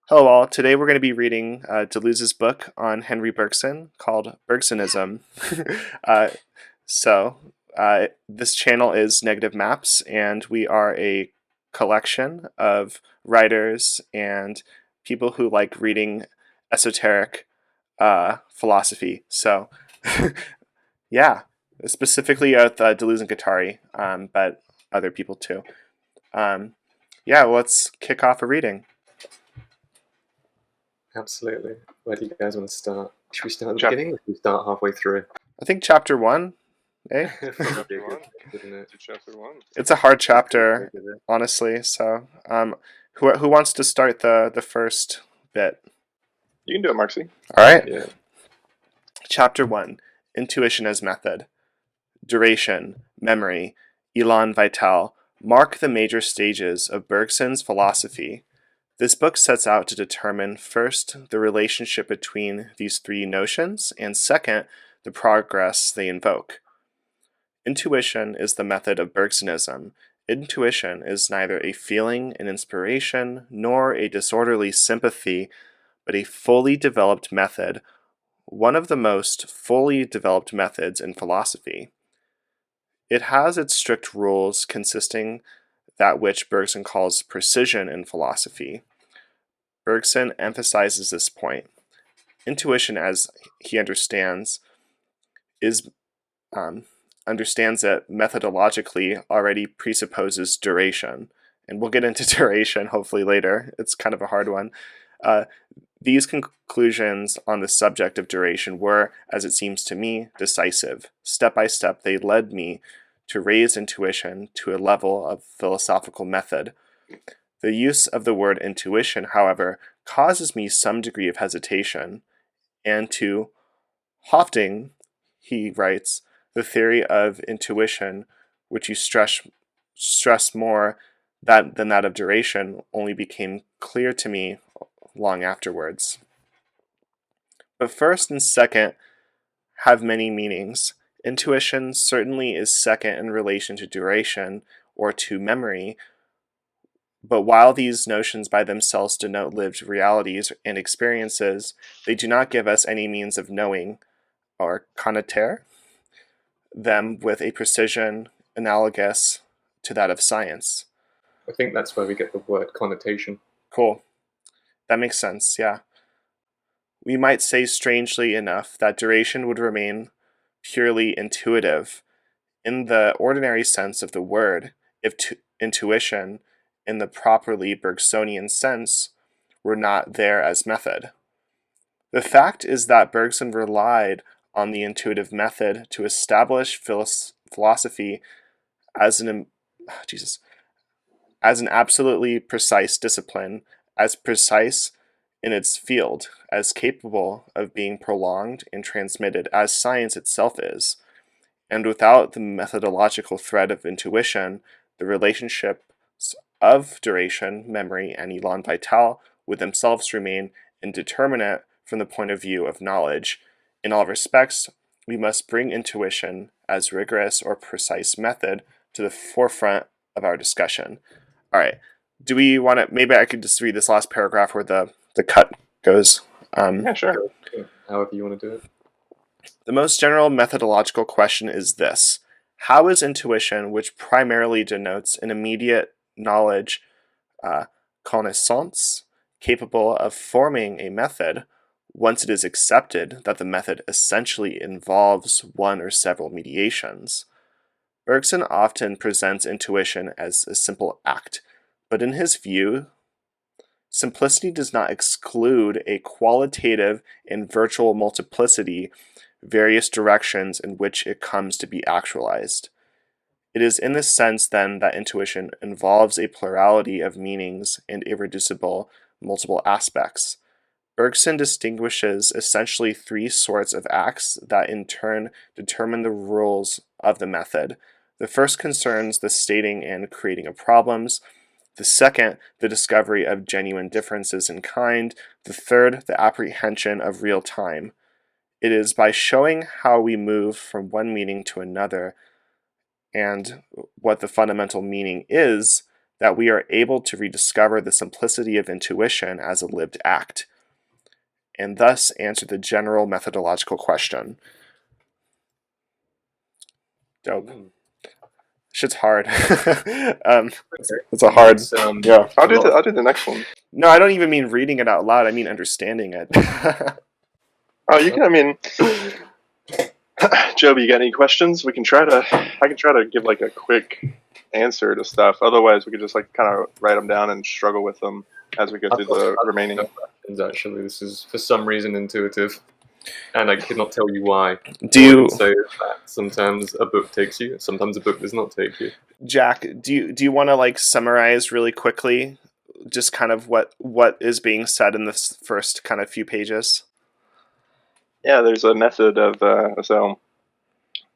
Hello all. Today we're going to be reading Deleuze's book on Henry Bergson called Bergsonism. uh, this channel is Negative Maps, and we are a collection of writers and people who like reading esoteric philosophy. So, yeah, specifically with Deleuze and Guattari, but other people too. Let's kick off a reading. Absolutely. Where do you guys want to start? Should we start at the Chap- beginning or should we start halfway through? I think chapter one, eh? Chapter one. Isn't it? Chapter one. It's a hard chapter, honestly. So, who wants to start the first bit? You can do it, Marcy. All right. Yeah. Chapter 1, Intuition as Method. Duration, memory, élan vital mark the major stages of Bergson's philosophy. This book sets out to determine, first, the relationship between these three notions, and second, the progress they invoke. Intuition is the method of Bergsonism. Intuition is neither a feeling, an inspiration, nor a disorderly sympathy, but a fully developed method, one of the most fully developed methods in philosophy. It has its strict rules consisting that which Bergson calls precision in philosophy. Bergson emphasizes this point. Intuition, as he understands it methodologically already presupposes duration. And we'll get into duration hopefully later. It's kind of a hard one. These conclusions on the subject of duration were, as it seems to me, decisive. Step by step, they led me to raise intuition to a level of philosophical method. The use of the word intuition, however, causes me some degree of hesitation, and to Hofting, he writes, the theory of intuition, which you stress more than that of duration, only became clear to me long afterwards. But first and second have many meanings. Intuition certainly is second in relation to duration or to memory, but while these notions by themselves denote lived realities and experiences, they do not give us any means of knowing or connaître them with a precision analogous to that of science. I think that's where we get the word connotation. Cool. That makes sense, yeah. We might say, strangely enough, that duration would remain purely intuitive in the ordinary sense of the word, if intuition, in the properly Bergsonian sense, were not there as method. The fact is that Bergson relied on the intuitive method to establish philosophy as an absolutely precise discipline, as precise in its field, as capable of being prolonged and transmitted as science itself is. And without the methodological thread of intuition, the relationships of duration, memory, and élan vital would themselves remain indeterminate from the point of view of knowledge. In all respects, we must bring intuition as rigorous or precise method to the forefront of our discussion. All right. Do we want to, maybe I could just read this last paragraph where the cut goes. Yeah, sure. However you want to do it. The most general methodological question is this. How is intuition, which primarily denotes an immediate knowledge, connaissance, capable of forming a method, once it is accepted that the method essentially involves one or several mediations? Bergson often presents intuition as a simple act, but in his view, simplicity does not exclude a qualitative and virtual multiplicity, various directions in which it comes to be actualized. It is in this sense, then, that intuition involves a plurality of meanings and irreducible multiple aspects. Bergson distinguishes essentially three sorts of acts that in turn determine the rules of the method. The first concerns the stating and creating of problems. The second, the discovery of genuine differences in kind. The third, the apprehension of real time. It is by showing how we move from one meaning to another and what the fundamental meaning is that we are able to rediscover the simplicity of intuition as a lived act, and thus answer the general methodological question. Dope. Shit's hard. It's a hard. Yeah. I'll do the next one. No, I don't even mean reading it out loud. I mean understanding it. Oh, you can. I mean, Joby, you got any questions? I can try to give like a quick answer to stuff. Otherwise, we could just like kind of write them down and struggle with them as we go through the remaining. Actually, this is for some reason intuitive, and I cannot tell you why. Do you say that sometimes a book takes you, sometimes a book does not take you? Jack, do you want to like summarize really quickly just kind of what is being said in this first kind of few pages? Yeah, there's a method of so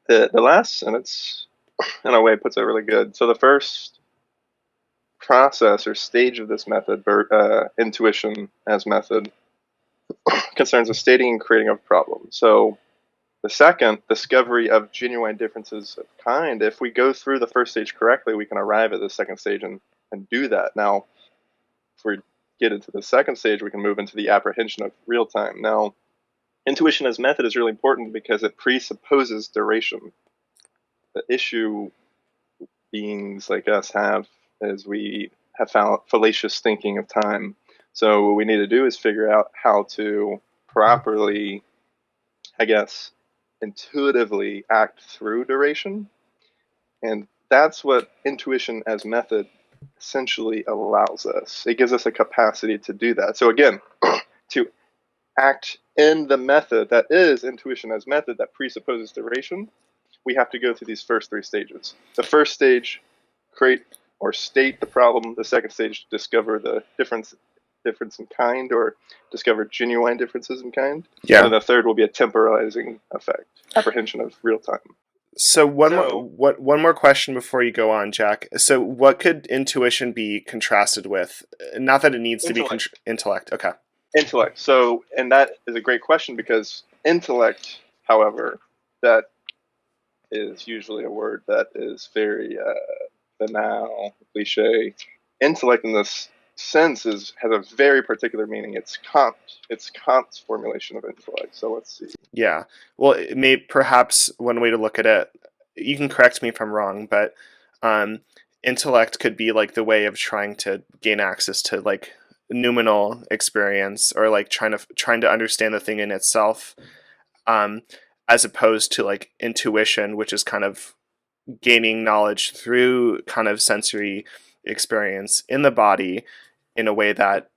the last sentence in a way puts it really good. So the first process or stage of this method, intuition as method, concerns the stating and creating of problems. So the second, discovery of genuine differences of kind. If we go through the first stage correctly, we can arrive at the second stage and do that. Now, if we get into the second stage, we can move into the apprehension of real time. Now, intuition as method is really important because it presupposes duration. The issue beings like us have is we have found fallacious thinking of time. So what we need to do is figure out how to properly, I guess, intuitively act through duration. And that's what intuition as method essentially allows us. It gives us a capacity to do that. So again, to act in the method that is intuition as method that presupposes duration, we have to go through these first three stages. The first stage, create or state the problem. The second stage, discover the difference in kind or discover genuine differences in kind. Yeah. And the third will be a temporalizing effect, apprehension of real time. So one more question before you go on, Jack. So what could intuition be contrasted with? Not that it needs to be intellect. Okay. Intellect. So, and that is a great question because intellect, however, that is usually a word that is very banal, cliche. Intellect in this sense has a very particular meaning. It's Kant. It's Kant's formulation of intellect. So let's see. Yeah. Well, it may perhaps one way to look at it, you can correct me if I'm wrong, but intellect could be like the way of trying to gain access to like noumenal experience or like trying to understand the thing in itself, as opposed to like intuition, which is kind of gaining knowledge through kind of sensory experience in the body in a way that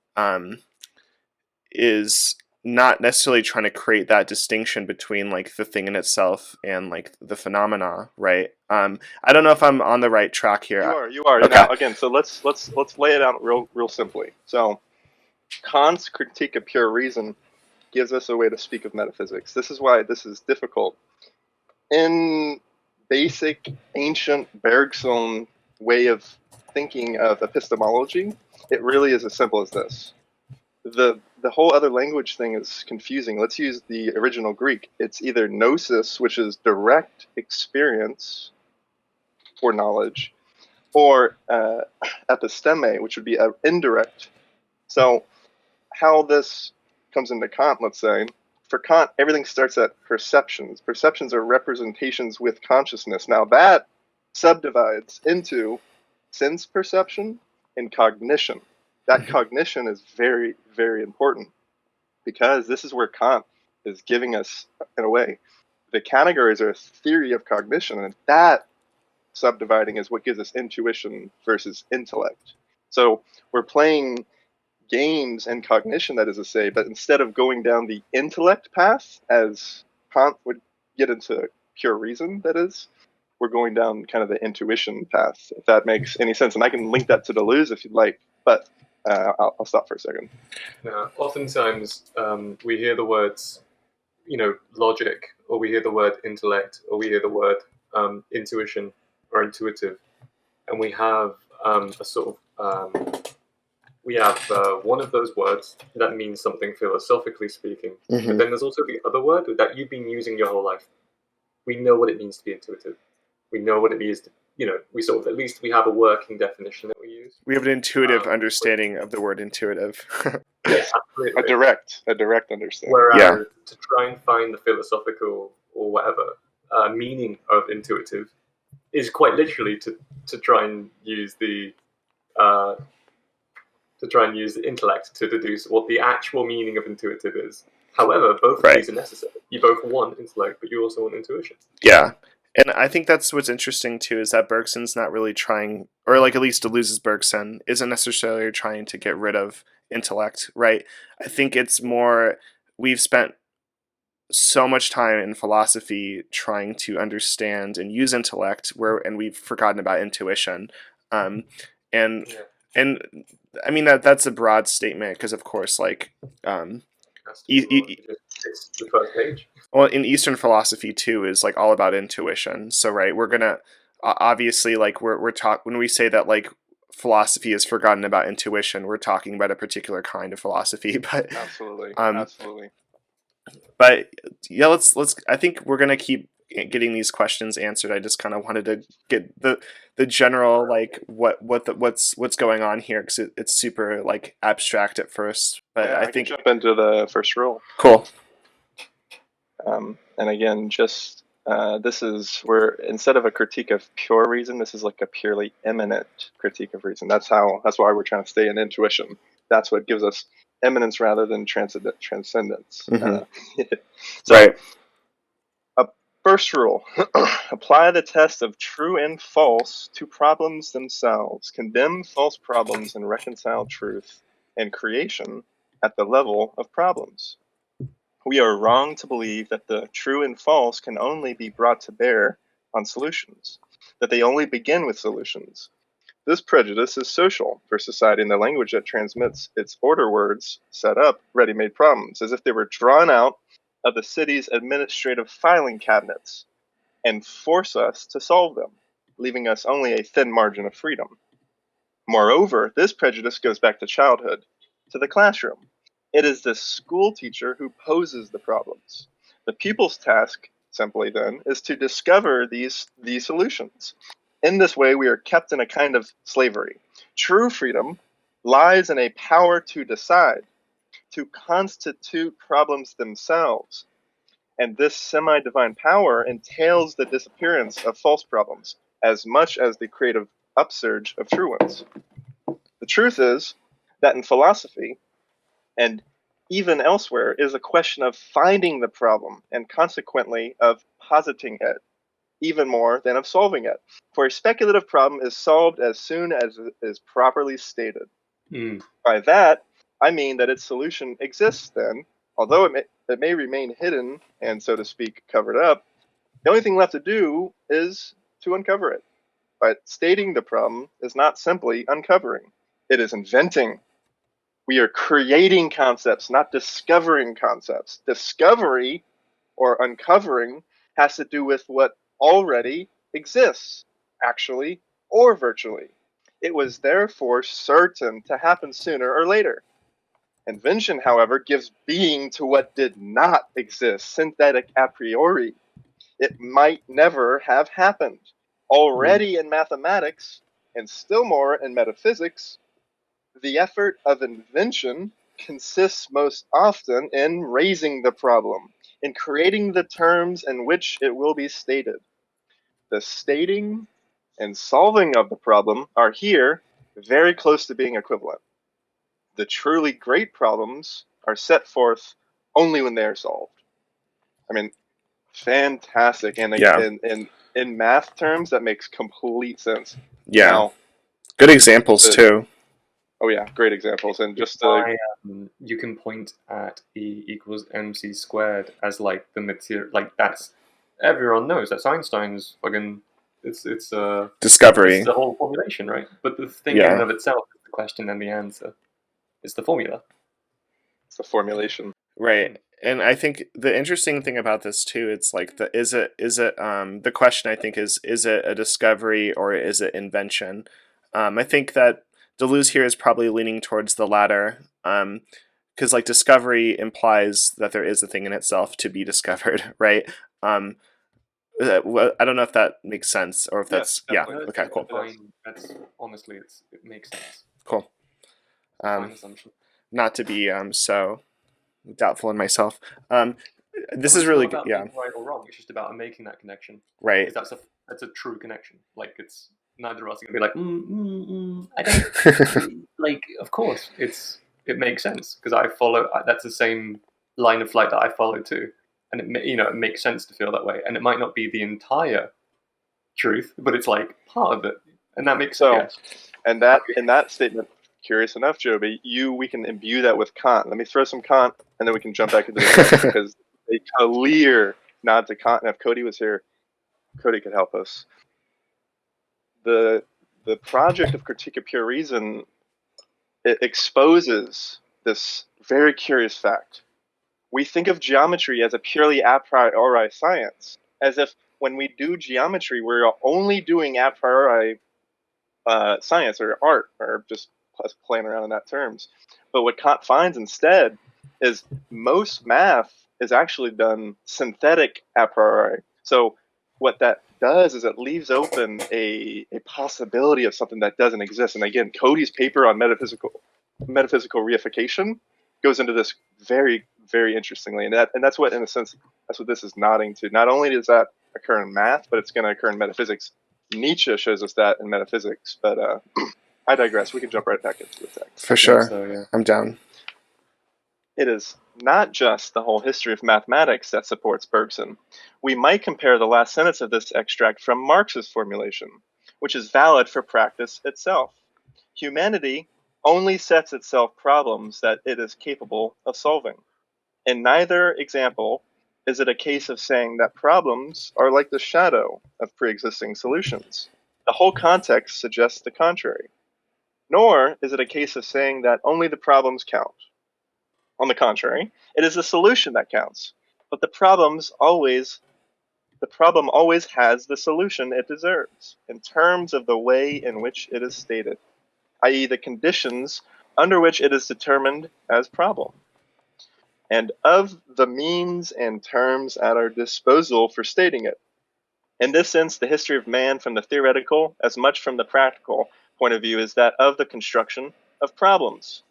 is not necessarily trying to create that distinction between like the thing in itself and like the phenomena, right? I don't know if I'm on the right track here. You are. Okay. Now, again, so let's lay it out real simply. So Kant's critique of pure reason gives us a way to speak of metaphysics. This is why this is difficult. In basic ancient Bergson way of thinking of epistemology, it really is as simple as this. The whole other language thing is confusing. Let's use the original Greek. It's either gnosis, which is direct experience or knowledge, or episteme, which would be indirect. So how this comes into Kant, let's say, for Kant, everything starts at perceptions. Perceptions are representations with consciousness. Now that subdivides into sense perception and cognition. That cognition is very, very important because this is where Kant is giving us, in a way, the categories are a theory of cognition, and that subdividing is what gives us intuition versus intellect. So we're playing games and cognition, that is to say, but instead of going down the intellect path, as Kant would get into pure reason, that is, we're going down kind of the intuition path, if that makes any sense. And I can link that to Deleuze if you'd like, but I'll stop for a second. Now, oftentimes we hear the words, logic, or we hear the word intellect, or we hear the word intuition or intuitive, and we have a sort of we have one of those words that means something philosophically speaking, but then there's also the other word that you've been using your whole life. We know what it means to be intuitive. We know what it we sort of, at least we have a working definition that we use. We have an intuitive understanding of the word intuitive. Yes, absolutely. A direct understanding. Whereas to try and find the philosophical or whatever meaning of intuitive is quite literally to try and use the intellect to deduce what the actual meaning of intuitive is. However, both of these are necessary. You both want intellect, but you also want intuition. Yeah. And I think that's what's interesting too, is that Bergson's not really trying, or like at least Deleuze's Bergson isn't necessarily trying to get rid of intellect, right? I think it's more, we've spent so much time in philosophy trying to understand and use intellect, and we've forgotten about intuition. And I mean that's a broad statement, because of course, like it's the first page. Well, in Eastern philosophy too is like all about intuition. So right, we're gonna obviously, like we're when we say that like philosophy has forgotten about intuition, we're talking about a particular kind of philosophy. But absolutely. But yeah, let's. I think we're gonna keep getting these questions answered. I just kind of wanted to get the general, like what's going on here, because it's super like abstract at first. But I think jump into the first rule. Cool. And again, just this is where, instead of a critique of pure reason, this is like a purely immanent critique of reason. That's why we're trying to stay in intuition. That's what gives us eminence rather than transcendence. Mm-hmm. Right. First rule: apply the test of true and false to problems themselves. Condemn false problems and reconcile truth and creation at the level of problems. We are wrong to believe that the true and false can only be brought to bear on solutions, that they only begin with solutions. This prejudice is social for society in the language that transmits its order words set up ready-made problems, as if they were drawn out of the city's administrative filing cabinets and force us to solve them, leaving us only a thin margin of freedom. Moreover, this prejudice goes back to childhood, to the classroom. It is the school teacher who poses the problems. The pupil's task, simply then, is to discover these solutions. In this way, we are kept in a kind of slavery. True freedom lies in a power to decide, to constitute problems themselves. And this semi-divine power entails the disappearance of false problems as much as the creative upsurge of true ones. The truth is that in philosophy, and even elsewhere, is a question of finding the problem and consequently of positing it, even more than of solving it. For a speculative problem is solved as soon as it is properly stated. By that, I mean that its solution exists then, although it may remain hidden and, so to speak, covered up. The only thing left to do is to uncover it. But stating the problem is not simply uncovering. It is inventing. We are creating concepts, not discovering concepts. Discovery or uncovering has to do with what already exists, actually or virtually. It was therefore certain to happen sooner or later. Invention, however, gives being to what did not exist, synthetic a priori. It might never have happened. Already in mathematics, and still more in metaphysics, the effort of invention consists most often in raising the problem, in creating the terms in which it will be stated. The stating and solving of the problem are here very close to being equivalent. The truly great problems are set forth only when they are solved. I mean, fantastic. And in math terms, that makes complete sense. Yeah. Now, good examples too. Oh yeah, great examples. And just you can point at E equals mc squared as like the material, like that's, everyone knows that's Einstein's fucking, it's discovery. It's the whole formulation, right? But the thing in and of itself is the question and the answer. It's the formula. It's the formulation. Right. And I think the interesting thing about this too, it's like the question I think is it a discovery or is it invention? I think that Deleuze here is probably leaning towards the latter, because like discovery implies that there is a thing in itself to be discovered, right? I don't know if that makes sense or if that's definitely. Okay, cool. That's honestly, it makes sense. Cool. Fine assumption. Not to be so doubtful in myself. This But is it's really not good. about Yeah. being right or wrong. It's just about making that connection. Right. Because that's a true connection. Like, it's neither of us are gonna be like, I don't like. Of course, it makes sense because I follow. That's the same line of flight that I follow too, and it makes sense to feel that way. And it might not be the entire truth, but it's like part of it, and that makes sense. And that in that statement, curious enough, Joby, we can imbue that with Kant. Let me throw some Kant, and then we can jump back into the because a clear nod to Kant. And if Cody was here, Cody could help us. The project of critique of pure reason, it exposes this very curious fact. We think of geometry as a purely a priori science, as if when we do geometry, we're only doing a priori science or art, or just playing around in that terms. But what Kant finds instead is most math is actually done synthetic a priori. So what that does is it leaves open a possibility of something that doesn't exist. And again, Cody's paper on metaphysical reification goes into this very, very interestingly. And that's what, in a sense, that's what this is nodding to. Not only does that occur in math, but it's going to occur in metaphysics. Nietzsche shows us that in metaphysics, but I digress. We can jump right back into the text. For sure. So, yeah. I'm down. It is not just the whole history of mathematics that supports Bergson. We might compare the last sentence of this extract from Marx's formulation, which is valid for practice itself. Humanity only sets itself problems that it is capable of solving. In neither example is it a case of saying that problems are like the shadow of pre-existing solutions. The whole context suggests the contrary. Nor is it a case of saying that only the problems count. On the contrary, it is the solution that counts. But the problem always has the solution it deserves, in terms of the way in which it is stated, i.e. the conditions under which it is determined as problem, and of the means and terms at our disposal for stating it. In this sense, the history of man from the theoretical, as much from the practical point of view, is that of the construction of problems.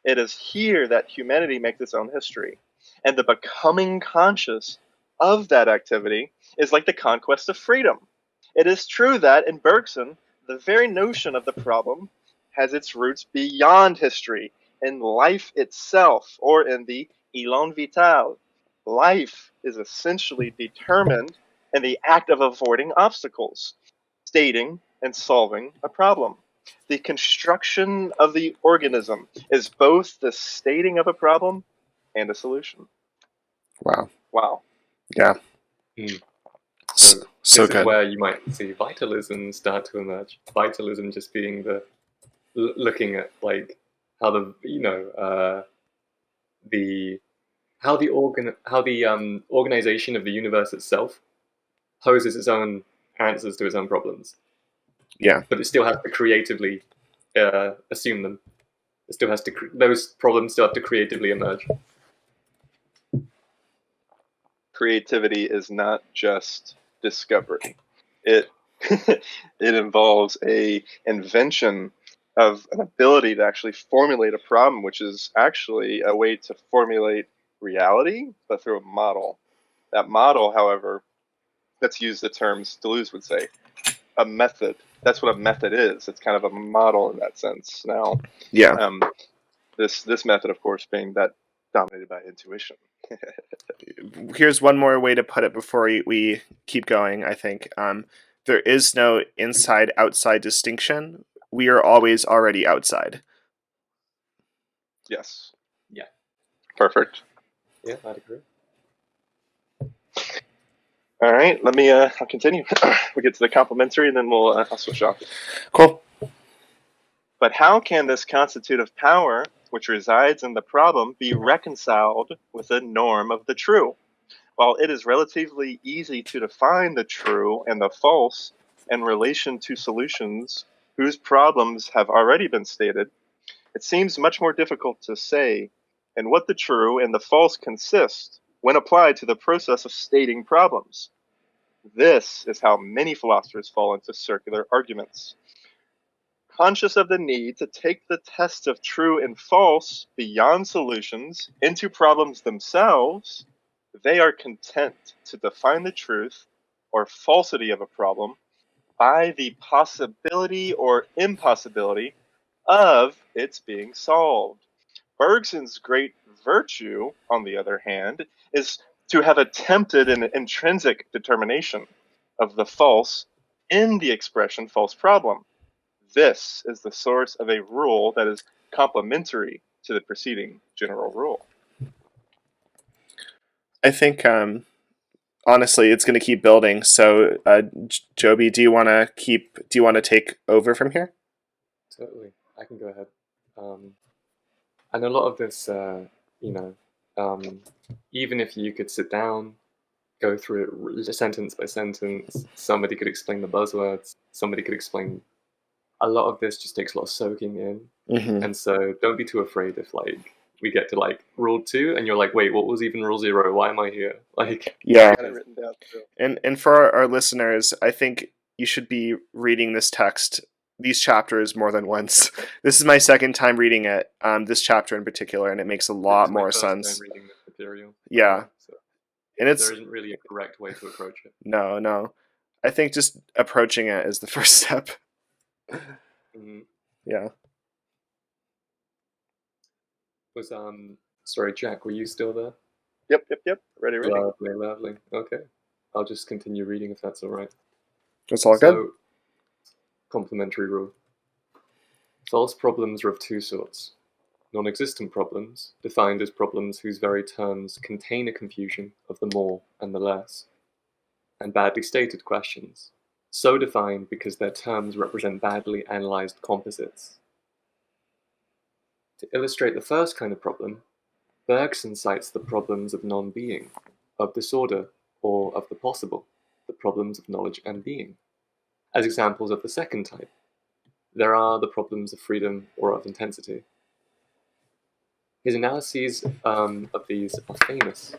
It is here that humanity makes its own history, and the becoming conscious of that activity is like the conquest of freedom. It is true that, in Bergson, the very notion of the problem has its roots beyond history, in life itself, or in the élan vital. Life is essentially determined in the act of avoiding obstacles, stating and solving a problem. The construction of the organism is both the stating of a problem and a solution. Wow. Wow. Yeah. So So this good. is where you might see vitalism start to emerge. Vitalism just being the looking at like how the organization of the universe itself poses its own answers to its own problems. Yeah. But it still has to creatively assume them. It still has to those problems still have to creatively emerge. Creativity is not just discovery. It it involves a invention of an ability to actually formulate a problem, which is actually a way to formulate reality, but through a model. That model, however, let's use the terms Deleuze would say, a method. That's what a method is. It's kind of a model in that sense. Now, Yeah. This method, of course, being that dominated by intuition. Here's one more way to put it before we keep going, I think. There is no inside-outside distinction. We are always already outside. Yes. Yeah. Perfect. Yeah, I'd agree. All right, let me. I'll continue. We'll get to the complementary, and then I'll switch off. Cool. But how can this constitutive power, which resides in the problem, be reconciled with the norm of the true? While it is relatively easy to define the true and the false in relation to solutions whose problems have already been stated, it seems much more difficult to say in what the true and the false consist when applied to the process of stating problems. This is how many philosophers fall into circular arguments. Conscious of the need to take the test of true and false beyond solutions into problems themselves, they are content to define the truth or falsity of a problem by the possibility or impossibility of its being solved. Bergson's great virtue, on the other hand, is to have attempted an intrinsic determination of the false in the expression false problem. This is the source of a rule that is complementary to the preceding general rule. I think honestly, it's going to keep building. So, Joby, do you want to take over from here? Totally, I can go ahead. And a lot of this, even if you could sit down, go through it sentence by sentence, somebody could explain the buzzwords, somebody could explain. A lot of this just takes a lot of soaking in, and so don't be too afraid if we get to rule 2 and you're like, wait, what was even rule 0? Why am I here? Yeah. I got it written down too. And for our listeners, I think you should be reading this text, these chapters, more than once. This is my second time reading it, this chapter in particular, and it makes a lot more sense. Time reading this material. Yeah. So and there isn't really a correct way to approach it. No. I think just approaching it is the first step. Mm-hmm. Yeah. Sorry, Jack, were you still there? Yep. Ready. Lovely. Okay. I'll just continue reading if that's all right. That's all good. Complementary rule. False problems are of two sorts. Non-existent problems, defined as problems whose very terms contain a confusion of the more and the less. And badly stated questions, so defined because their terms represent badly analyzed composites. To illustrate the first kind of problem, Bergson cites the problems of non-being, of disorder, or of the possible, the problems of knowledge and being. As examples of the second type, there are the problems of freedom or of intensity. His analyses of these are famous.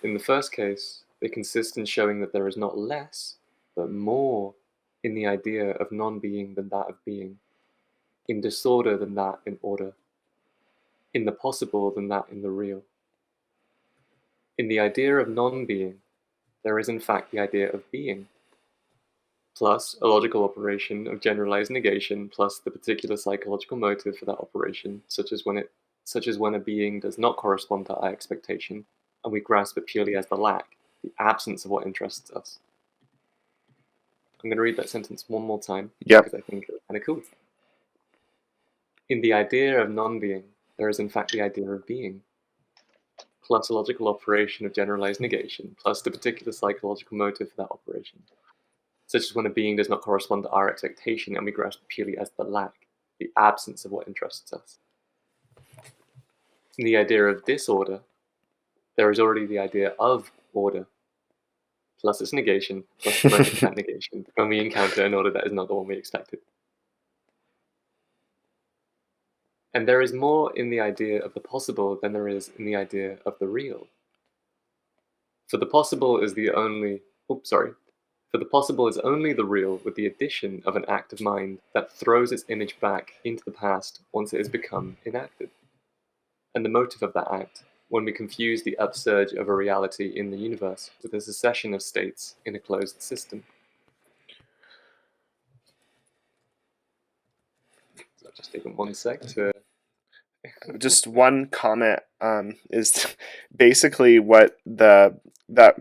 In the first case, they consist in showing that there is not less, but more in the idea of non-being than that of being, in disorder than that in order, in the possible than that in the real. In the idea of non-being, there is in fact the idea of being, plus a logical operation of generalized negation, plus the particular psychological motive for that operation, such as when a being does not correspond to our expectation, and we grasp it purely as the lack, the absence of what interests us. I'm going to read that sentence one more time, because I think it's kind of cool. In the idea of non-being, there is in fact the idea of being, plus a logical operation of generalized negation, plus the particular psychological motive for that operation, such as when a being does not correspond to our expectation and we grasp it purely as the lack, the absence of what interests us. In the idea of disorder, there is already the idea of order, plus its negation, plus the moment of that negation, when we encounter an order that is not the one we expected. And there is more in the idea of the possible than there is in the idea of the real. For the possible is only the real with the addition of an act of mind that throws its image back into the past once it has become enacted. And the motive of that act, when we confuse the upsurge of a reality in the universe with a succession of states in a closed system. So I've just taken one sec to... Just one comment is basically what that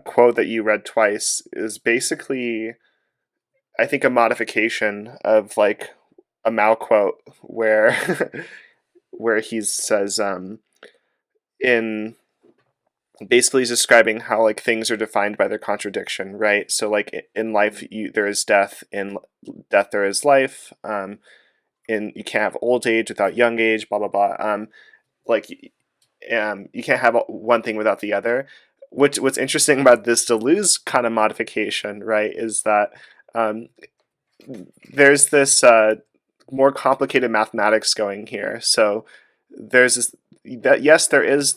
quote that you read twice is basically, I think, a modification of a Mao quote where where he says in basically he's describing how things are defined by their contradiction, right? So in life there is death, in death there is life, you can't have old age without young age, blah blah blah. You can't have one thing without the other. What's interesting about this Deleuze kind of modification, right, is that there's this more complicated mathematics going here. So there's this, that yes, there is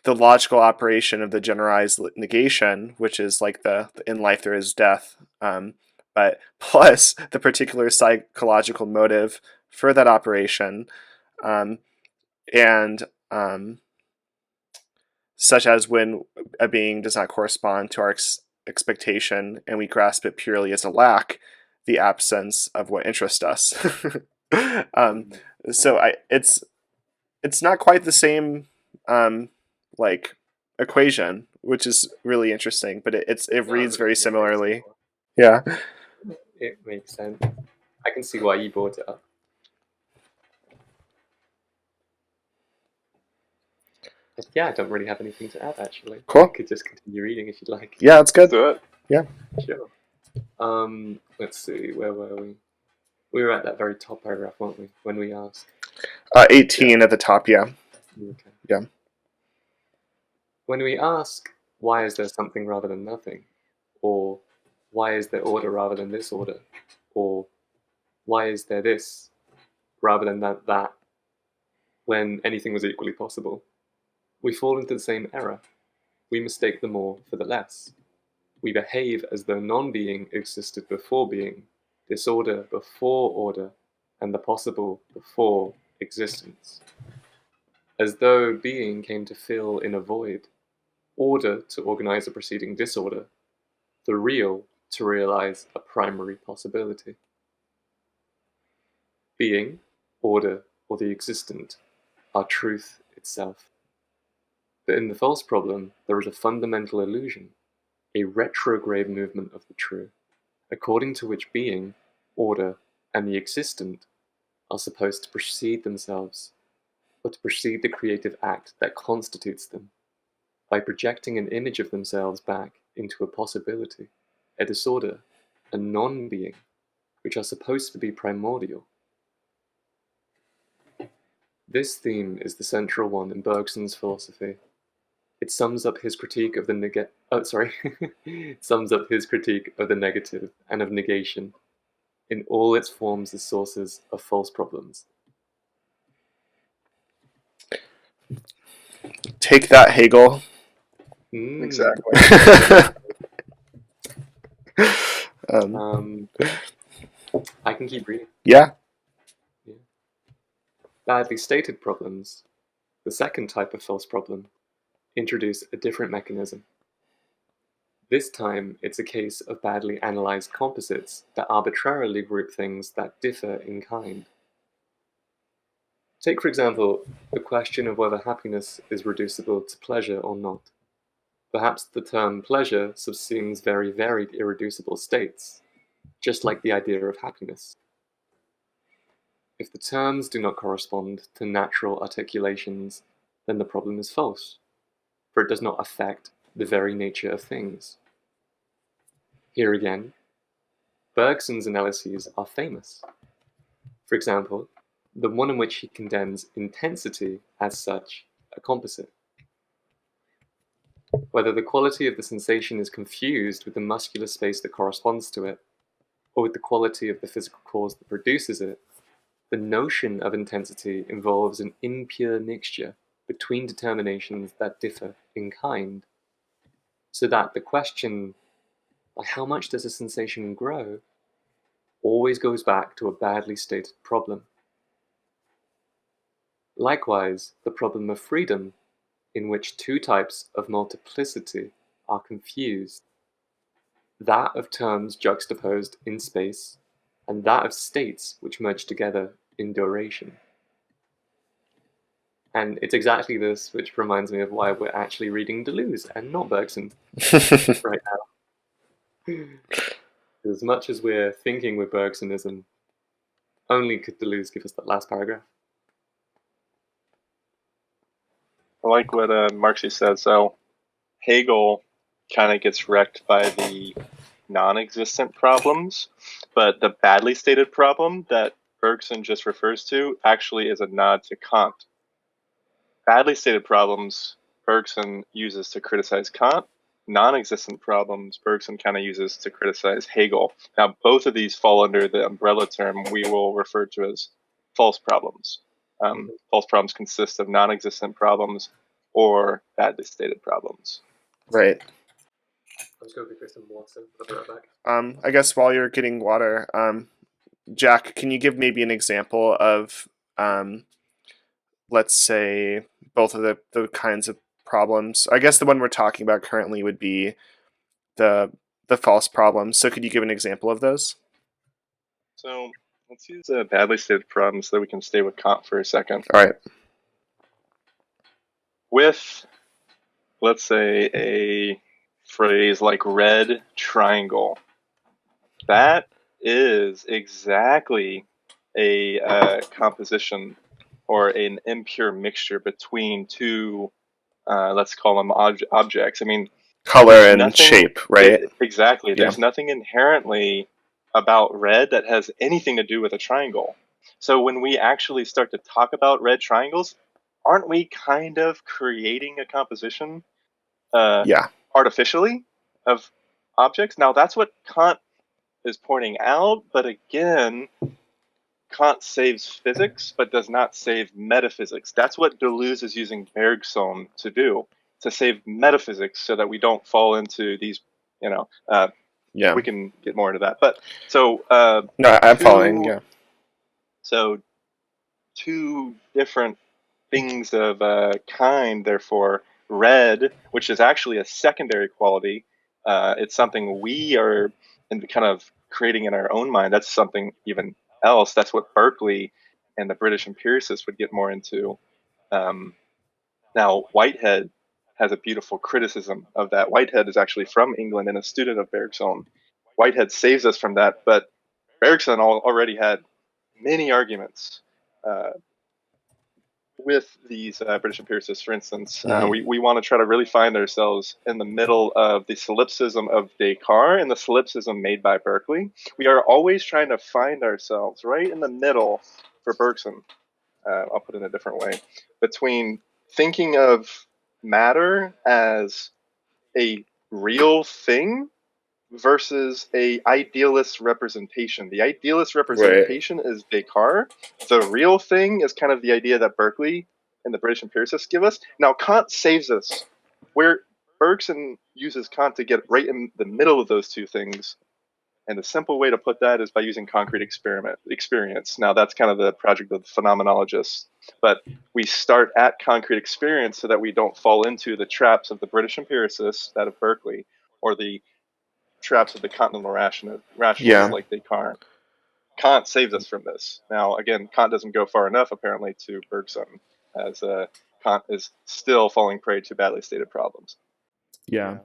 the logical operation of the generalized negation, which is like the in life there is death, but plus the particular psychological motive for that operation, and such as when a being does not correspond to our expectation and we grasp it purely as a lack, the absence of what interests us. So it's not quite the same like equation, which is really interesting, but it reads very similarly. Yeah. It makes sense. I can see why you brought it up. But yeah, I don't really have anything to add, actually. Cool. I could just continue reading if you'd like. Yeah, that's good. Do it. Yeah. Sure. Let's see, where were we? We were at that very top paragraph, weren't we? When we asked. 18 at the top, yeah. Okay. Yeah. When we ask, why is there something rather than nothing? Or why is there order rather than disorder? Or why is there this rather than that, when anything was equally possible? We fall into the same error. We mistake the more for the less. We behave as though non-being existed before being, disorder before order, and the possible before existence. As though being came to fill in a void, order to organize a preceding disorder, the real to realize a primary possibility. Being, order, or the existent are truth itself. But in the false problem, there is a fundamental illusion, a retrograde movement of the true, according to which being, order, and the existent are supposed to precede themselves, or to precede the creative act that constitutes them, by projecting an image of themselves back into a possibility, a disorder, a non-being, which are supposed to be primordial. This theme is the central one in Bergson's philosophy. It sums up his critique of the it sums up his critique of the negative and of negation in all its forms as sources of false problems. Take that, Hegel. Exactly. I can keep reading. Yeah. Badly stated problems, the second type of false problem, introduce a different mechanism. This time, it's a case of badly analyzed composites that arbitrarily group things that differ in kind. Take, for example, the question of whether happiness is reducible to pleasure or not. Perhaps the term pleasure subsumes very varied irreducible states, just like the idea of happiness. If the terms do not correspond to natural articulations, then the problem is false, for it does not affect the very nature of things. Here again, Bergson's analyses are famous. For example, the one in which he condemns intensity as such a composite. Whether the quality of the sensation is confused with the muscular space that corresponds to it, or with the quality of the physical cause that produces it, the notion of intensity involves an impure mixture between determinations that differ in kind, so that the question, by how much does a sensation grow, always goes back to a badly stated problem. Likewise, the problem of freedom, in which two types of multiplicity are confused, that of terms juxtaposed in space, and that of states which merge together in duration. And it's exactly this which reminds me of why we're actually reading Deleuze and not Bergson right now. As much as we're thinking with Bergsonism, only could Deleuze give us that last paragraph. I like what Marxie said. So Hegel kind of gets wrecked by the non-existent problems, but the badly stated problem that Bergson just refers to actually is a nod to Kant. Badly stated problems Bergson uses to criticize Kant. Non-existent problems Bergson kind of uses to criticize Hegel. Now, both of these fall under the umbrella term we will refer to as false problems. False problems consist of non-existent problems or badly stated problems. Right. I'm just going to get some water. I'll be right back. I guess while you're getting water, Jack, can you give maybe an example of, let's say, both of the kinds of problems? I guess the one we're talking about currently would be the false problems. So could you give an example of those? So let's use a badly stated problem so that we can stay with Kant for a second. All right. With, let's say, a phrase like red triangle, that is exactly a composition or an impure mixture between two, let's call them objects. I mean, Color and shape, right? Exactly. Yeah. There's nothing inherently about red that has anything to do with a triangle. So when we actually start to talk about red triangles, aren't we kind of creating a composition Yeah. artificially of objects? Now, that's what Kant is pointing out, but again, Kant saves physics but does not save metaphysics. That's what Deleuze is using Bergson to do, to save metaphysics so that we don't fall into these, Yeah. we can get more into that. But so No, I'm following, yeah. So two different things of kind, therefore, red, which is actually a secondary quality, it's something we are kind of creating in our own mind. That's something even else. That's what Berkeley and the British empiricists would get more into. Now, Whitehead has a beautiful criticism of that. Whitehead is actually from England and a student of Bergson. Whitehead saves us from that, but Bergson already had many arguments with these British empiricists. For instance, we want to try to really find ourselves in the middle of the solipsism of Descartes and the solipsism made by Berkeley. We are always trying to find ourselves right in the middle for Bergson. I'll put it in a different way, between thinking of matter as a real thing versus a idealist representation. The idealist representation is Descartes. The real thing is kind of the idea that Berkeley and the British empiricists give us. Now, Kant saves us. Where Bergson uses Kant to get right in the middle of those two things. And the simple way to put that is by using concrete experience. Now, that's kind of the project of the phenomenologists. But we start at concrete experience so that we don't fall into the traps of the British empiricists, that of Berkeley, or the traps of the continental rationalists like Descartes. Kant saves us from this. Now, again, Kant doesn't go far enough, apparently, to Bergson, as Kant is still falling prey to badly stated problems. Yeah.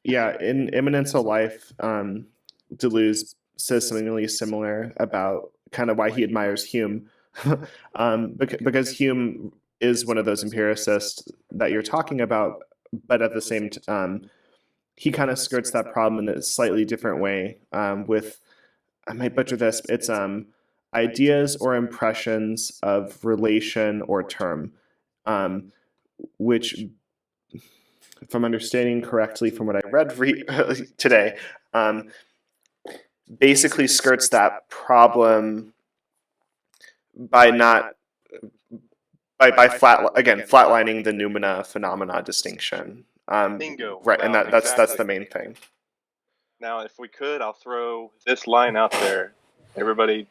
Yeah, in Immanence of Life, Deleuze says something really similar about kind of why he admires Hume. Because Hume is one of those empiricists that you're talking about, but at the same time, he kind of skirts that problem in a slightly different way with, I might butcher this, it's ideas or impressions of relation or term, which, if I'm understanding correctly from what I read today, basically skirts that problem by not by flatlining the noumena phenomena distinction. Bingo. Right, wow, and that's the main thing. Now, if we could, I'll throw this line out there. Everybody,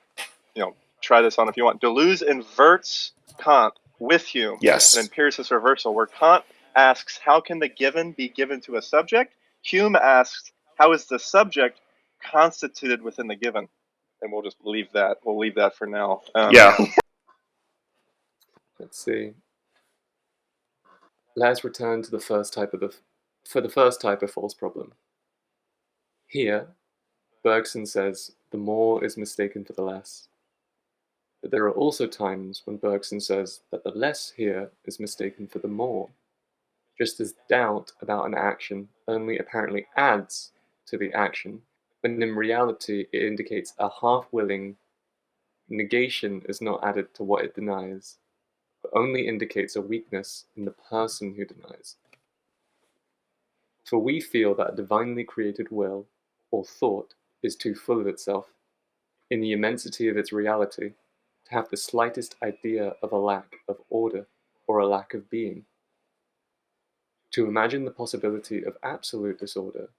try this on if you want. Deleuze inverts Kant with Hume. Yes. An empiricist reversal, where Kant asks, how can the given be given to a subject? Hume asks, how is the subject constituted within the given? And we'll just leave that. We'll leave that for now. Let's see. Let's return to the first type of false problem. Here, Bergson says the more is mistaken for the less. But there are also times when Bergson says that the less here is mistaken for the more, just as doubt about an action only apparently adds to the action, when in reality it indicates a half-willing negation is not added to what it denies, but only indicates a weakness in the person who denies. For we feel that a divinely created will, or thought, is too full of itself, in the immensity of its reality, to have the slightest idea of a lack of order or a lack of being. To imagine the possibility of absolute disorder,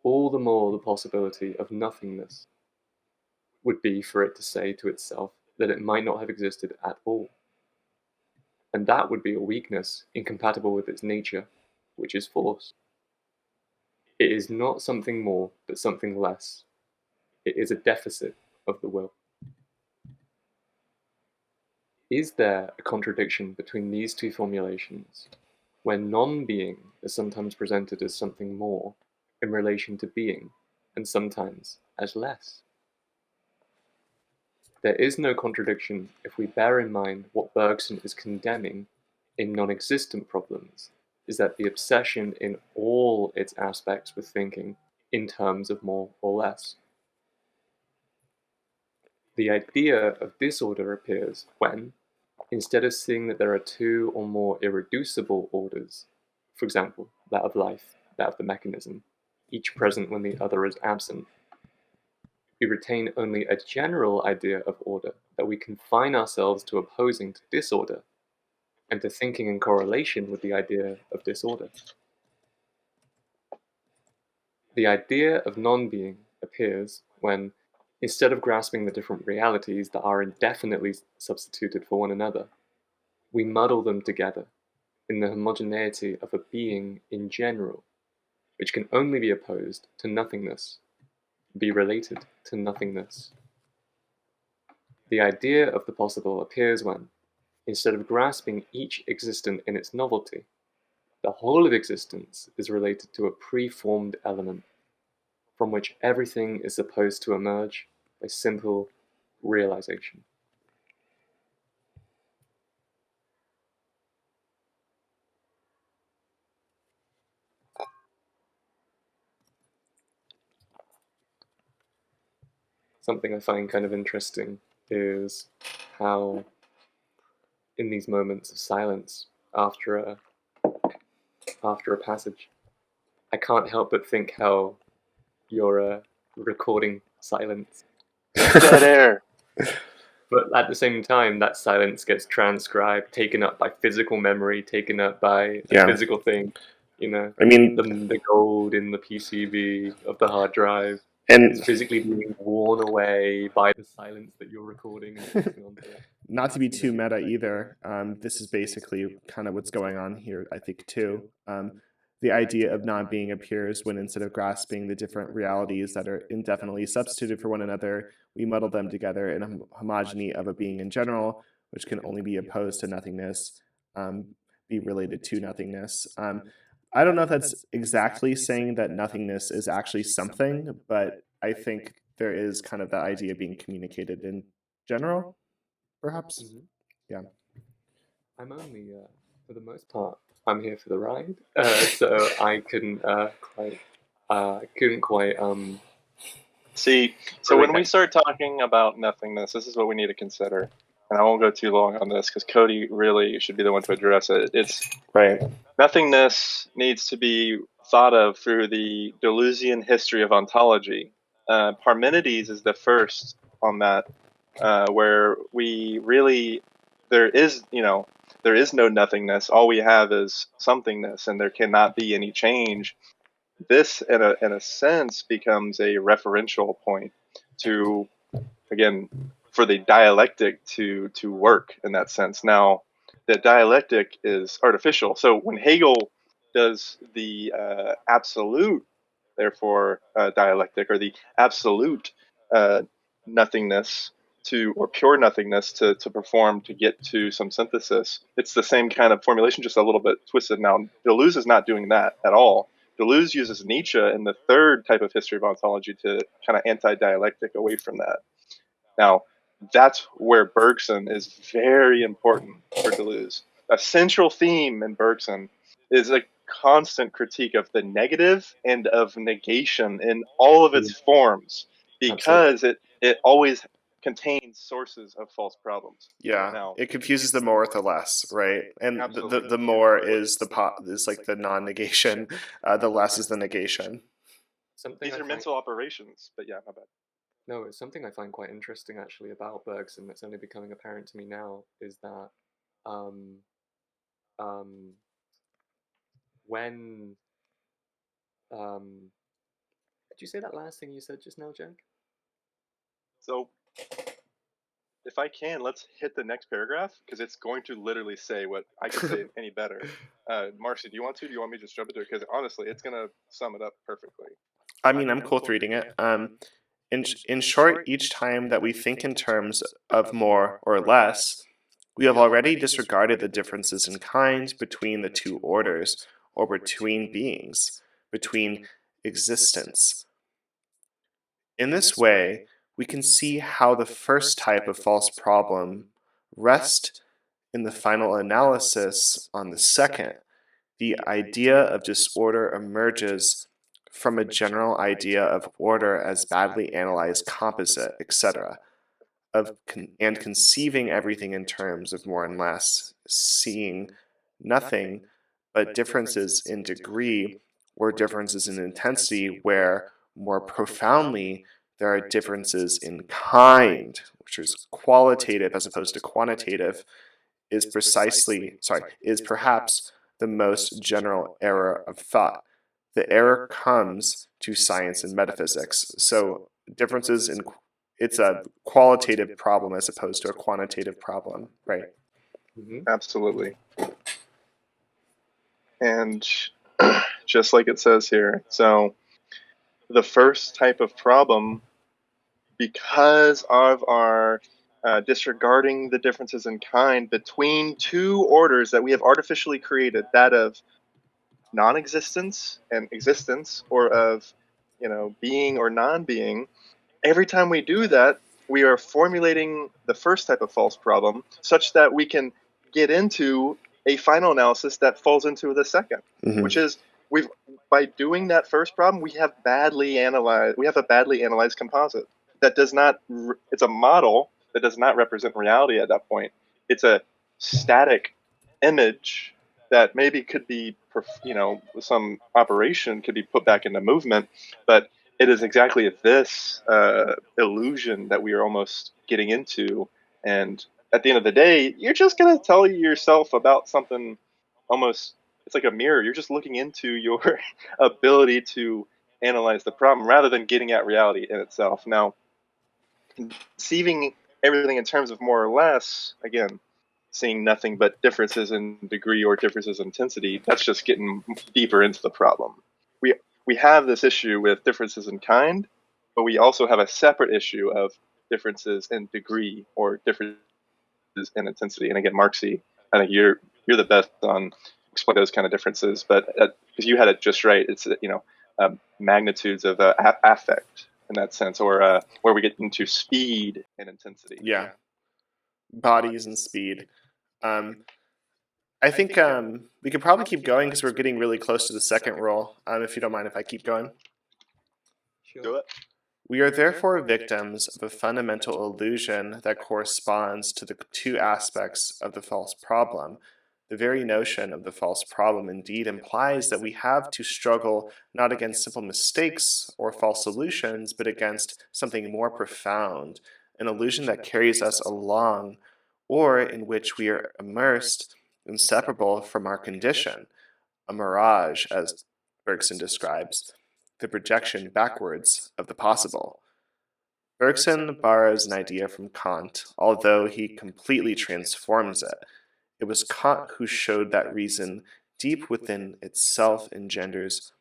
all the more the possibility of nothingness would be for it to say to itself that it might not have existed at all. And that would be a weakness incompatible with its nature, which is force. It is not something more, but something less. It is a deficit of the will. Is there a contradiction between these two formulations, when non-being is sometimes presented as something more in relation to being, and sometimes as less? There is no contradiction if we bear in mind what Bergson is condemning in non-existent problems, is that the obsession in all its aspects with thinking in terms of more or less. The idea of disorder appears when, instead of seeing that there are two or more irreducible orders, for example, that of life, that of the mechanism, each present when the other is absent, we retain only a general idea of order that we confine ourselves to opposing to disorder and to thinking in correlation with the idea of disorder. The idea of non-being appears when, instead of grasping the different realities that are indefinitely substituted for one another, we muddle them together in the homogeneity of a being in general, which can only be opposed to nothingness, be related to nothingness. The idea of the possible appears when, instead of grasping each existent in its novelty, the whole of existence is related to a preformed element, from which everything is supposed to emerge by simple realization. Something I find kind of interesting is how, in these moments of silence after a passage, I can't help but think how you're recording silence. Dead air. But at the same time, that silence gets transcribed, taken up by physical memory, taken up by a Yeah. physical thing. You know, I mean, the gold in the PCB of the hard drive and is physically being worn away by the silence that you're recording and passing on to it. not to be too meta either, this is basically kind of what's going on here, I think, too. The idea of non-being appears when, instead of grasping the different realities that are indefinitely substituted for one another, we muddle them together in a homogeny of a being in general, which can only be opposed to nothingness, be related to nothingness. I don't know if that's exactly saying that nothingness is actually something, but I think there is kind of that idea being communicated in general, perhaps. Mhm. Yeah. I'm only, for the most part, I'm here for the ride, so I couldn't quite. See, so when we start talking about nothingness, this is what we need to consider. And I won't go too long on this because Cody really should be the one to address it. It's Right. nothingness needs to be thought of through the Deleuzian history of ontology. Parmenides is the first on that, where we really there is no nothingness. All we have is somethingness, and there cannot be any change. This, in a sense, becomes a referential point to, again, for the dialectic to work in that sense. Now, the dialectic is artificial. So when Hegel does the absolute, therefore, dialectic, or the absolute nothingness or pure nothingness to perform to get to some synthesis, it's the same kind of formulation, just a little bit twisted. Now, Deleuze is not doing that at all. Deleuze uses Nietzsche in the third type of history of ontology to kind of anti-dialectic away from that. Now, that's where Bergson is very important for Deleuze. A central theme in Bergson is a constant critique of the negative and of negation in all of its forms, because it always contains sources of false problems. Yeah, Now, it confuses the more with the less, right? And the more is is like the non-negation, the less is the negation. These are mental operations, but yeah, my bad. No, it's something I find quite interesting actually about Bergson that's only becoming apparent to me now is that when did you say that last thing you said just now, Jack? So, if I can, let's hit the next paragraph, because it's going to literally say what I could say any better. Marcy, do you want to? Do you want me to just jump into it? Because honestly, it's going to sum it up perfectly. I mean, I'm cool with reading it. In short, each time that we think in terms of more or less, we have already disregarded the differences in kind between the two orders, or between beings, between existence. In this way, we can see how the first type of false problem rests in the final analysis on the second. The idea of disorder emerges from a general idea of order as badly analyzed composite, etc., and conceiving everything in terms of more and less, seeing nothing but differences in degree or differences in intensity, where more profoundly there are differences in kind, which is qualitative as opposed to quantitative, is perhaps the most general error of thought. The error comes to science and metaphysics. So differences in it's a qualitative problem as opposed to a quantitative problem, right? Mm-hmm. Absolutely. And just like it says here, so the first type of problem, because of our disregarding the differences in kind between two orders that we have artificially created, that of non-existence and existence, or of, being or non-being, every time we do that, we are formulating the first type of false problem such that we can get into a final analysis that falls into the second, which is by doing that first problem, we have a badly analyzed composite that does not, it's a model that does not represent reality at that point. It's a static image that maybe could be, some operation could be put back into movement, but it is exactly this illusion that we are almost getting into. And at the end of the day, you're just going to tell yourself about something almost, it's like a mirror. You're just looking into your ability to analyze the problem rather than getting at reality in itself. Now, conceiving everything in terms of more or less, again, seeing nothing but differences in degree or differences in intensity, that's just getting deeper into the problem. We have this issue with differences in kind, but we also have a separate issue of differences in degree or differences in intensity. And again, Marxy, I think you're the best on explaining those kind of differences, but because you had it just right, it's magnitudes of affect in that sense, or where we get into speed and intensity. Yeah, bodies and speed. I think we could probably keep going because we're getting really close to the second rule. If you don't mind if I keep going. Sure. Do it. We are therefore victims of a fundamental illusion that corresponds to the two aspects of the false problem. The very notion of the false problem indeed implies that we have to struggle not against simple mistakes or false solutions, but against something more profound, an illusion that carries us along, or in which we are immersed, inseparable from our condition, a mirage, as Bergson describes, the projection backwards of the possible. Bergson borrows an idea from Kant, although he completely transforms it. It was Kant who showed that reason deep within itself engenders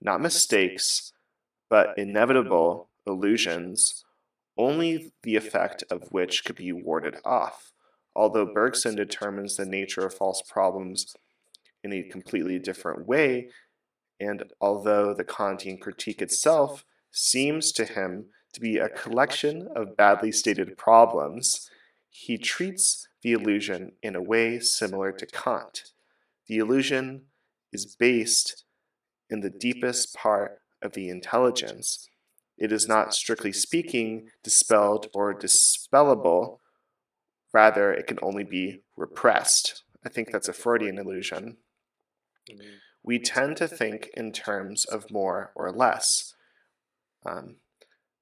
not mistakes, but inevitable illusions, only the effect of which could be warded off. Although Bergson determines the nature of false problems in a completely different way, and although the Kantian critique itself seems to him to be a collection of badly stated problems, he treats the illusion in a way similar to Kant. The illusion is based in the deepest part of the intelligence. It is not, strictly speaking, dispelled or dispellable. Rather, it can only be repressed. I think that's a Freudian illusion. We tend to think in terms of more or less.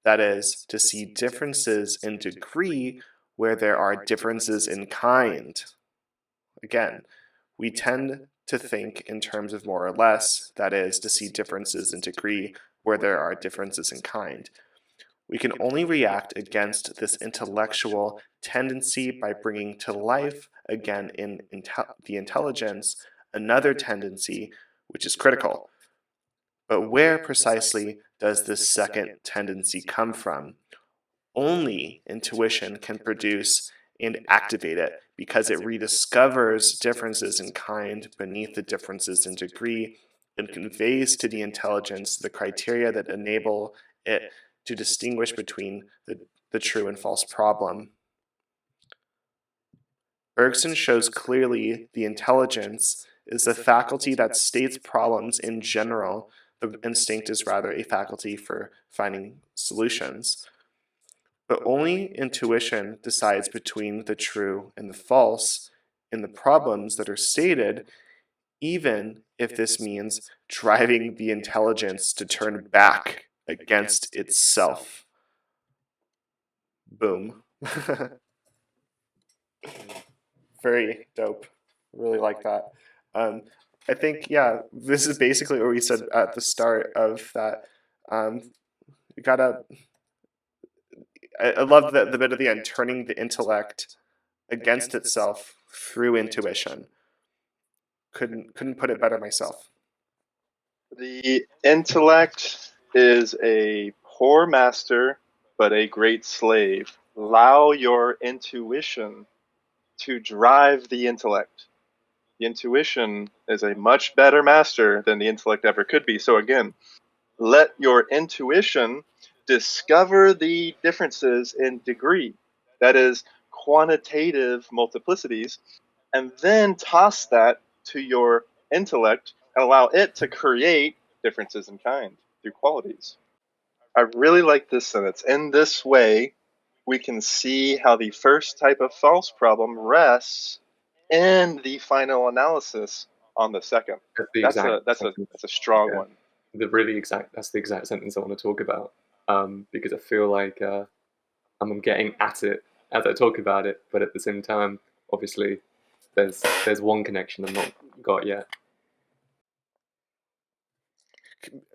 That is, to see differences in degree where there are differences in kind. Again, we tend to think in terms of more or less, that is, to see differences in degree where there are differences in kind. We can only react against this intellectual tendency by bringing to life, again in the intelligence, another tendency, which is critical. But where precisely does this second tendency come from? Only intuition can produce and activate it, because it rediscovers differences in kind beneath the differences in degree and conveys to the intelligence the criteria that enable it to distinguish between the true and false problem. Bergson shows clearly the intelligence is a faculty that states problems in general. The instinct is rather a faculty for finding solutions. But only intuition decides between the true and the false in the problems that are stated, even if this means driving the intelligence to turn back against itself. Boom. Very dope. Really like that. I think, yeah, this is basically what we said at the start of that. You gotta. I love the bit at the end, turning the intellect against itself through intuition. Couldn't put it better myself. The intellect is a poor master, but a great slave. Allow your intuition to drive the intellect. The intuition is a much better master than the intellect ever could be. So again, let your intuition discover the differences in degree, that is, quantitative multiplicities, and then toss that to your intellect and allow it to create differences in kind through qualities. I really like this sentence. In this way, we can see how the first type of false problem rests in the final analysis on the second. That's a strong one. That's the exact sentence I want to talk about, because I feel like I'm getting at it as I talk about it, but at the same time, obviously, there's one connection I've not got yet.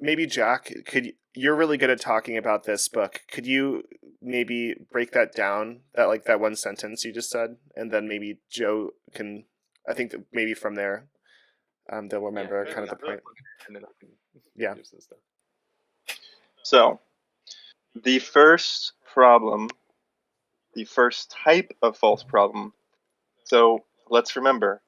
Maybe Jack, you're really good at talking about this book. Could you maybe break that down, that one sentence you just said, and then maybe Joe can. I think that maybe from there, they'll remember kind of the point. And then I can give some stuff. So, the first problem, the first type of false problem. So let's remember,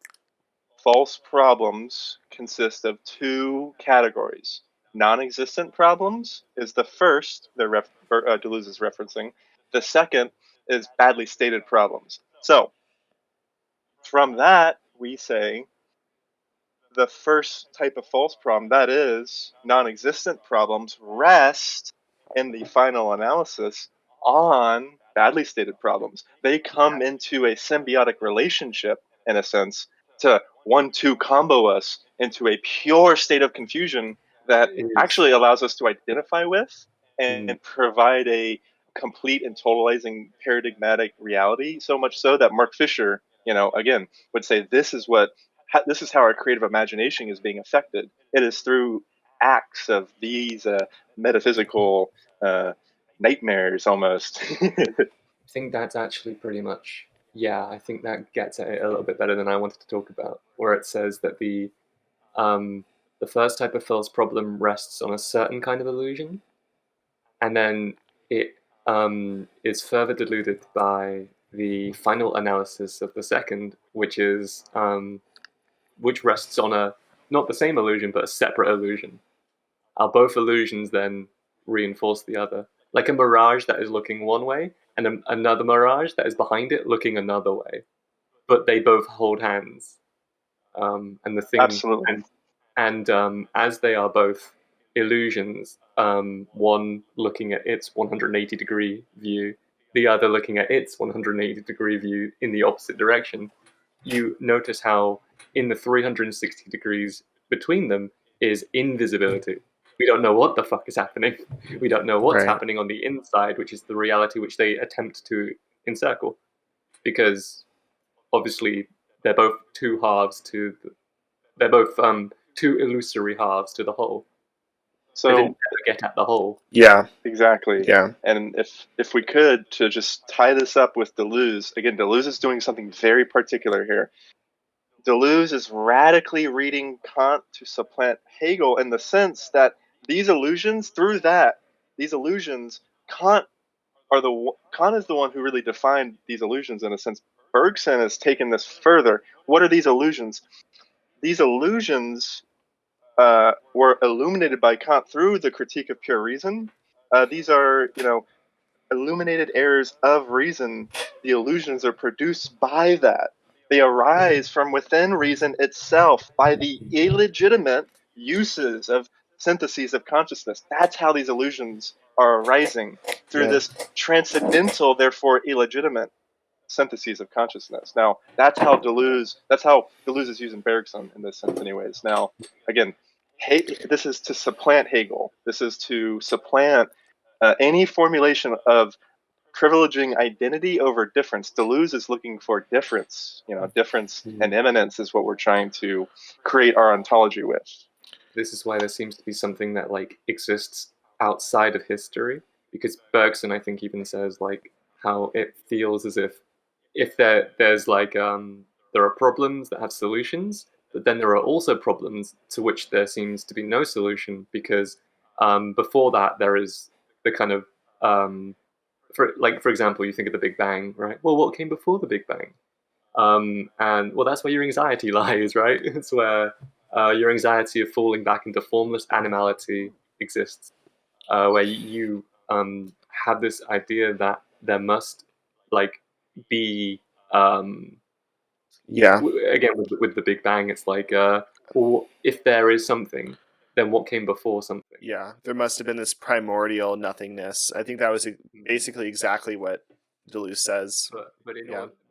false problems consist of two categories. Non-existent problems is the first that Deleuze is referencing. The second is badly stated problems. So from that, we say the first type of false problem, that is, non-existent problems, rest in the final analysis on badly stated problems. They come into a symbiotic relationship, in a sense, to 1-2 combo us into a pure state of confusion that actually allows us to identify with and provide a complete and totalizing paradigmatic reality, so much so that Mark Fisher, again, would say this is how our creative imagination is being affected. It is through acts of these metaphysical nightmares, almost. I think that's actually pretty much, I think that gets at it a little bit better than I wanted to talk about, where it says that the first type of false problem rests on a certain kind of illusion, and then it is further diluted by the final analysis of the second, which rests on not the same illusion, but a separate illusion. Are both illusions then reinforce the other? Like a mirage that is looking one way, and another mirage that is behind it looking another way. But they both hold hands. And the thing... Absolutely. And as they are both illusions, one looking at its 180-degree view, the other looking at its 180-degree view in the opposite direction, you notice how in the 360 degrees between them is invisibility. We don't know what the fuck is happening. We don't know what's happening on the inside, which is the reality which they attempt to encircle. Because, obviously, they're both two halves to they're both two illusory halves to the whole. They So didn't ever get at the whole. Yeah. exactly. Yeah. And if we could to just tie this up with Deleuze, again, Deleuze is doing something very particular here. Deleuze is radically reading Kant to supplant Hegel in the sense that these illusions, Kant Kant is the one who really defined these illusions in a sense. Bergson has taken this further. What are these illusions? These illusions were illuminated by Kant through the critique of pure reason. These are, illuminated errors of reason. The illusions are produced by that. They arise from within reason itself by the illegitimate uses of syntheses of consciousness. That's how these illusions are arising, through Yeah. this transcendental, therefore illegitimate syntheses of consciousness. Now, that's how Deleuze is using Bergson in this sense, anyways. Now, again, this is to supplant Hegel. This is to supplant any formulation of privileging identity over difference. Deleuze is looking for difference. Difference and immanence is what we're trying to create our ontology with. This is why there seems to be something that like exists outside of history, because Bergson, I think, even says like how it feels as if there's like there are problems that have solutions, but then there are also problems to which there seems to be no solution, because before that there is the kind of for example, you think of the Big Bang, right? Well, what came before the Big Bang? And well, that's where your anxiety lies, right? It's where your anxiety of falling back into formless animality exists, where you have this idea that there must like be Yeah. again with the Big Bang, it's like well, if there is something, then what came before something? Yeah. There must have been this primordial nothingness. I think that was basically exactly what Deleuze says. But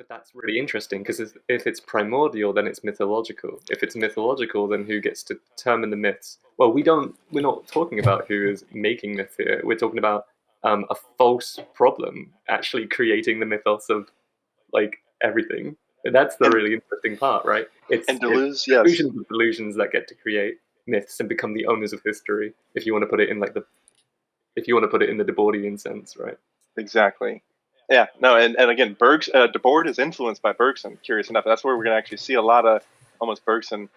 that's really interesting, because if it's primordial, then it's mythological. If it's mythological, then who gets to determine the myths? Well, we're not talking about who is making myth here. We're talking about a false problem actually creating the mythos of like everything. And that's the really interesting part, right? It's Deleuze, yes, delusions of delusions that get to create myths and become the owners of history. If you want to put it in the Debordian sense, right? exactly. Yeah, no, and again, Debord is influenced by Bergson, curious enough. That's where we're going to actually see a lot of almost Bergson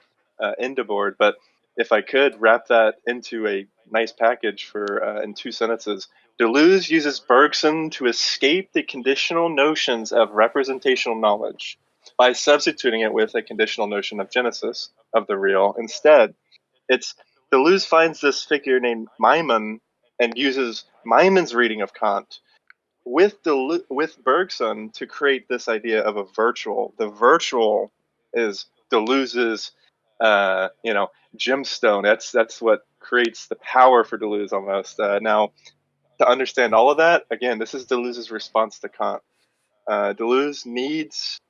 in Debord. But if I could wrap that into a nice package for in two sentences, Deleuze uses Bergson to escape the conditional notions of representational knowledge by substituting it with a conditional notion of genesis, of the real. Instead, Deleuze finds this figure named Maimon and uses Maimon's reading of Kant with Bergson to create this idea of a virtual. The virtual is Deleuze's, gemstone. That's what creates the power for Deleuze almost. Now, to understand all of that, again, this is Deleuze's response to Kant. Deleuze needs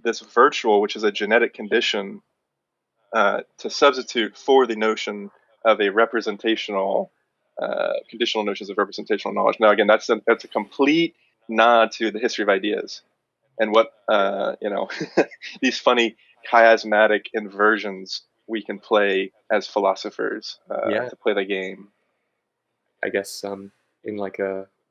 this virtual, which is a genetic condition, to substitute for the notion of a representational conditional notions of representational knowledge. Now, again, that's a complete nod to the history of ideas and what these funny chiasmatic inversions we can play as philosophers to play the game. I guess in like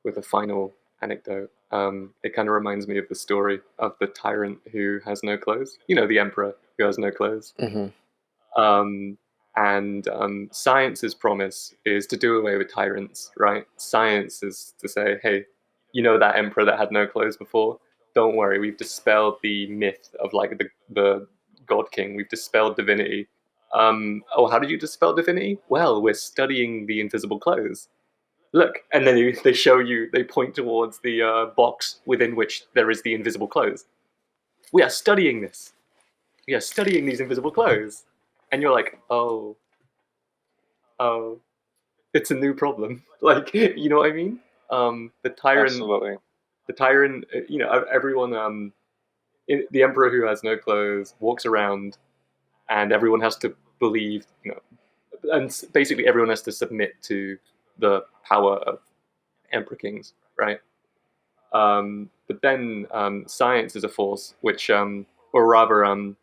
with a final anecdote, it kind of reminds me of the story of the tyrant who has no clothes. You know, the emperor who has no clothes. Mm-hmm. And science's promise is to do away with tyrants, right? Science is to say, hey, you know that emperor that had no clothes before? Don't worry, we've dispelled the myth of like the god king. We've dispelled divinity. Oh, how did you dispel divinity? Well, we're studying the invisible clothes. Look, and then they point towards the box within which there is the invisible clothes. We are studying this. We are studying these invisible clothes. And you're like, oh, it's a new problem. Like, you know what I mean? The tyrant, Absolutely. everyone, the emperor who has no clothes walks around, and everyone has to believe, and basically everyone has to submit to the power of emperor kings, right? But then science is a force which, or rather,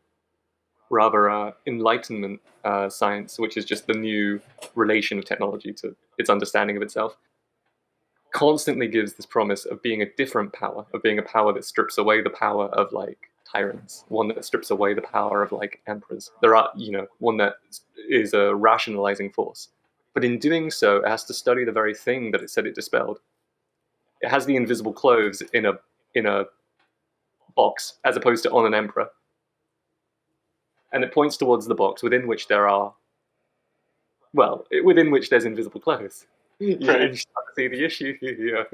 rather Enlightenment science, which is just the new relation of technology to its understanding of itself, constantly gives this promise of being a different power, of being a power that strips away the power of like tyrants, one that strips away the power of like emperors. There are, one that is a rationalizing force. But in doing so, it has to study the very thing that it said it dispelled. It has the invisible clothes in a box as opposed to on an emperor. And it points towards the box within which within which there's invisible clothes. Yeah, Right. and you start to see the issue here.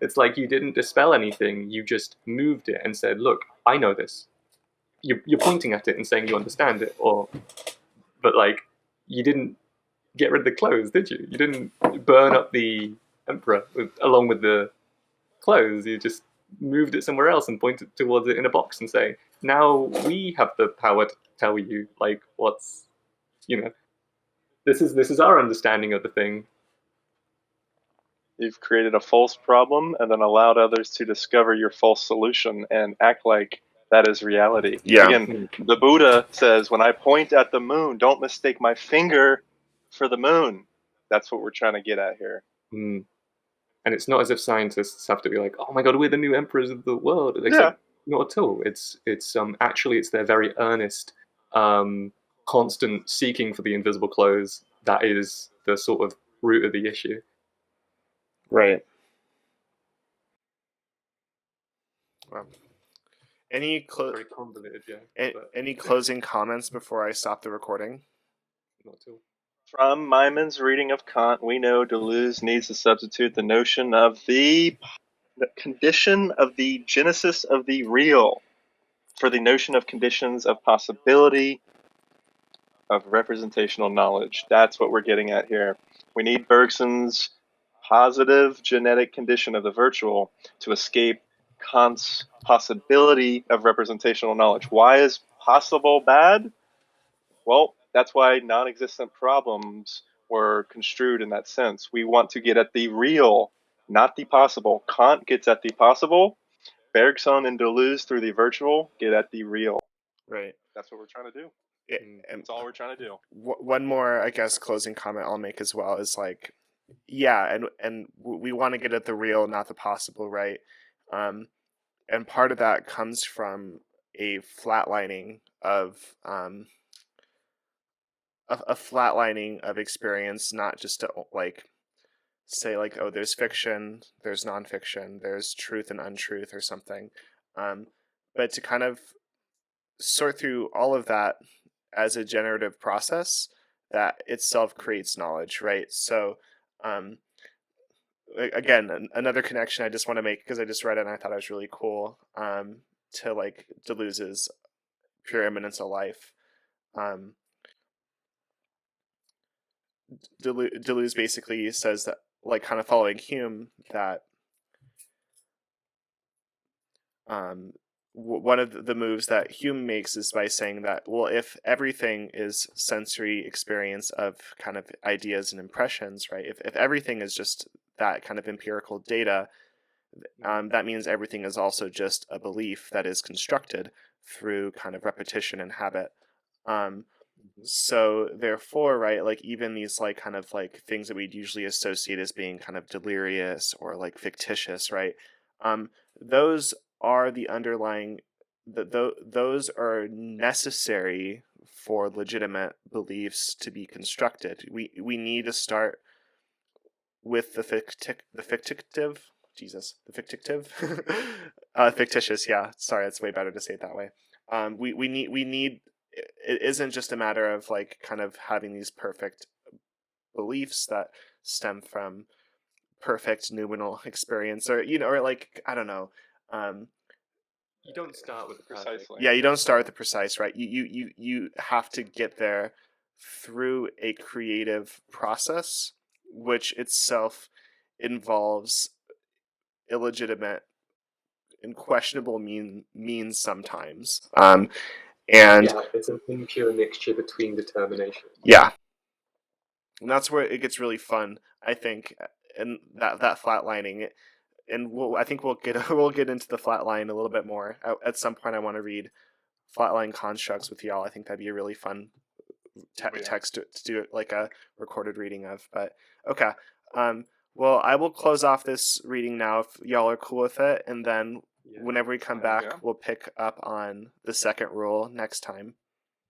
It's like you didn't dispel anything, you just moved it and said, look, I know this. You're pointing at it and saying you understand it, but like, you didn't get rid of the clothes, did you? You didn't burn up the emperor along with the clothes. You just moved it somewhere else and pointed towards it in a box and say, now we have the power to tell you, like, this is our understanding of the thing. You've created a false problem and then allowed others to discover your false solution and act like that is reality. Yeah. Again, the Buddha says, when I point at the moon, don't mistake my finger for the moon. That's what we're trying to get at here. Mm. And it's not as if scientists have to be like, oh my god, we're the new emperors of the world. It's Yeah. like, not at all. It's actually it's their very earnest, constant seeking for the invisible clothes that is the sort of root of the issue. Right. Well, any Very convoluted, yeah. any closing comments before I stop the recording? Not at all. From Maimond's reading of Kant, we know Deleuze needs to substitute the notion of the condition of the genesis of the real for the notion of conditions of possibility of representational knowledge. That's what we're getting at here. We need Bergson's positive genetic condition of the virtual to escape Kant's possibility of representational knowledge. Why is possible bad? Well, that's why non-existent problems were construed in that sense. We want to get at the real, not the possible. Kant gets at the possible. Bergson and Deleuze through the virtual get at the real. Right. That's what we're trying to do. And That's all we're trying to do. one more, I guess, closing comment I'll make as well is like, yeah, and we want to get at the real, not the possible, right? And part of that comes from a flatlining of a flatlining of experience, not just to like say like, oh, there's fiction, there's nonfiction, there's truth and untruth or something, but to kind of sort through all of that as a generative process that itself creates knowledge, right? So again, another connection I just want to make because I just read it and I thought it was really cool, to like Deleuze's Pure Immanence of Life. Deleuze basically says that, like, kind of following Hume, that one of the moves that Hume makes is by saying that, well, if everything is sensory experience of kind of ideas and impressions, right? If everything is just that kind of empirical data, that means everything is also just a belief that is constructed through kind of repetition and habit. So therefore, right, like even these like kind of like things that we'd usually associate as being kind of delirious or like fictitious, right? Those are the underlying, those are necessary for legitimate beliefs to be constructed. We need to start with the fictive. Fictitious. Yeah, sorry, it's way better to say it that way. We need. It isn't just a matter of like kind of having these perfect beliefs that stem from perfect noumenal experience, or or like I don't know. You don't start with the perfect. Precisely. Yeah, you don't start with the precise, right? You have to get there through a creative process, which itself involves illegitimate and questionable means sometimes. And yeah, it's an impure mixture between determination. Yeah, and that's where it gets really fun, I think, and that flatlining. And I think we'll get into the flatline a little bit more at some point. I want to read flatline constructs with y'all. I think that'd be a really fun Yeah. text to do it like a recorded reading of. But okay. Well, I will close off this reading now if y'all are cool with it, and then Yeah. whenever we come Sounds back, good. we'll pick up on the second rule next time.